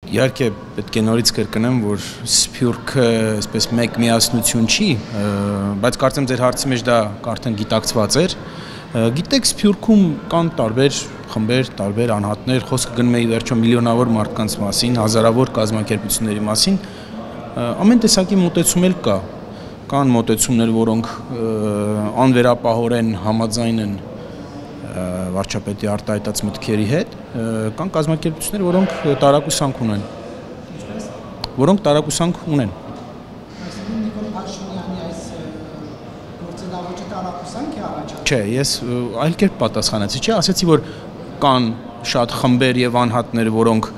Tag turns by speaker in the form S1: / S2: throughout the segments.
S1: Իհարկե պետք է նորից կրկնեմ, որ Սփյուռքը այսպես մեկ միասնություն չի, բայց կարծեմ ձեր հարցի մեջ դա արդեն գիտակցված էր։ Գիտեք, Սփյուռքում կան տարբեր խմբեր, տարբեր անհատներ, խոսքը գնում է ի վերջո միլիոնավոր մարդկանց մասին, հազարավոր կազմակերպությունների մասին, ամեն տեսակի մոտեցում էլ կա։ Կան մոտեցումներ, որոնք անվերապահորեն համաձայն են վարչապետի արտահայտած մտքերի հետ, կան կազմակերպություններ, որոնք տարակուսանք ունեն։ Որոնք տարակուսանք ունեն։
S2: Այսինքն Նիկոլ Փաշինյանի այս գործելավոճը տարակուսանք է առաջացնում։
S1: Չէ, ես այլ կերպ պատասխանեցի, չէ, ասեցի, որ կան շատ խմբեր եւ անհատներ, որոնք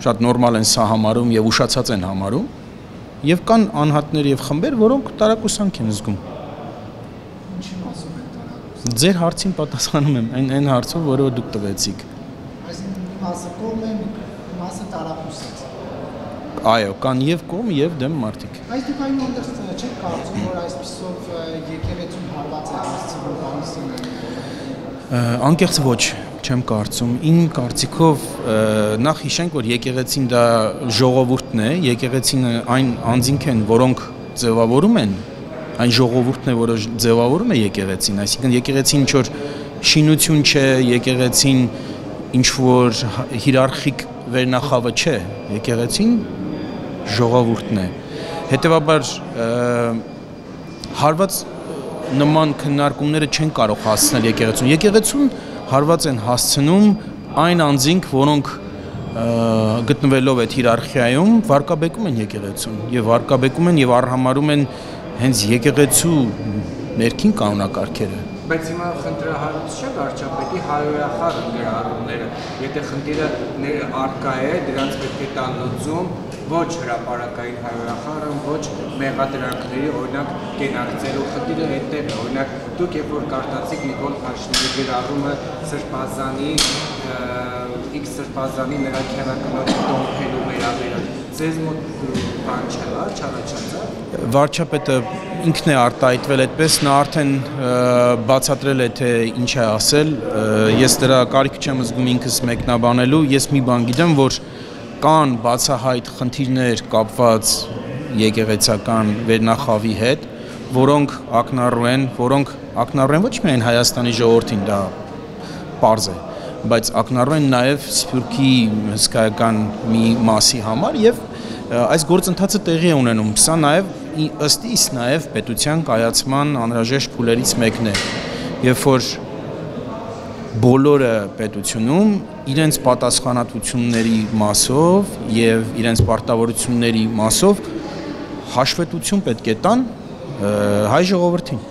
S1: շատ նորմալ են սա համարում եւ ուշացած են համարում, եւ կան անհատներ եւ խմբեր, որոնք տարակուսանք են զգում։
S2: Ինչի մասով են տարակուսանք։
S1: Ձեր հարցին պատասխանում եմ, այն հարցով, որը դուք տվեցիք։
S2: Այսինքն մի մասը կողմ է, մի մասը տարակուսած։
S1: Այո, կան եւ կողմ եւ դեմ մարդիկ։
S2: Այս դուք այնուհանդերձ չեք կարծում, որ այսպիսով եկեղեցուն հարված է հասցնում բանիսը։
S1: Անկեղծ ոչ, չեմ կարծում։ Իմ կարծիքով նախ հիշենք, որ եկեղեցին դա ժողովուրդն է, եկեղեցին այն անձինք են, որոնք ձևավորում են, այն ժողովուրդն է, որը ձևավորում է եկեղեցին, այսինքն եկեղեցին ինչ որ շինություն չէ, եկեղեցին ինչ որ հիերարխիկ վերնախավը չէ, եկեղեցին ժողովուրդն է։ Հետևաբար հարված նման քննարկումները չեն կարող հասցնել եկեղեցուն։ Եկեղեցուն հարված են հասցնում այն անձինք, որոնք գտնվելով այդ հիերարխիայում վարկաբեկում են եկեղեցուն եւ վարկաբեկում են եւ արհամարում են հենց եկեղեցու ներքին կանոնակարգերը։
S3: Բայց հիմա խնդրահարույց չէ վարչապետի հարյուրախառ գրառումները, եթե խնդիրը արկա է, դրանց պետք է տան լուծում, ոչ հրապարակային հարյուրախառը, ոչ մեղադրանքների, օրինակ կենակցելու խնդիրը հետև է, օրինակ դուք երբ որ կարտացիք Նիկոլ Փաշինյանի գրառումը Սրբազանի, X Սրբազանի նրա քերակնոջ տոմփելու վերաբերյալ, ձեզ մոտ բան չառաջացավ։
S1: Վարչապետը ինքն է արտահայտվել այդպես, նա արդեն բացատրել է, թե ինչ է ասել, ես դրա կարիք չեմ զգում ինքս մեկնաբանելու, ես մի բան գիտեմ, որ կան բացահայտ խնդիրներ կապված եկեղեցական վերնախավի հետ, որոնք ակնառու են ոչ միայն Հայաստանի ժողովրդին, դա պարզ է, բայց ակնառու են նաև Սփյուռքի հսկայական մի մասի համար եւ այս գործընթացը տեղի է ունենում։ Սա նաև ըստ իս նաև պետության կայացման անհրաժեշտ փուլերից մեկն է, երբ որ բոլորը պետությունում իրենց պատասխանատվությունների մասով եւ իրենց պարտավորությունների մասով հաշվետվություն պետք է տան հայ ժողովրդին։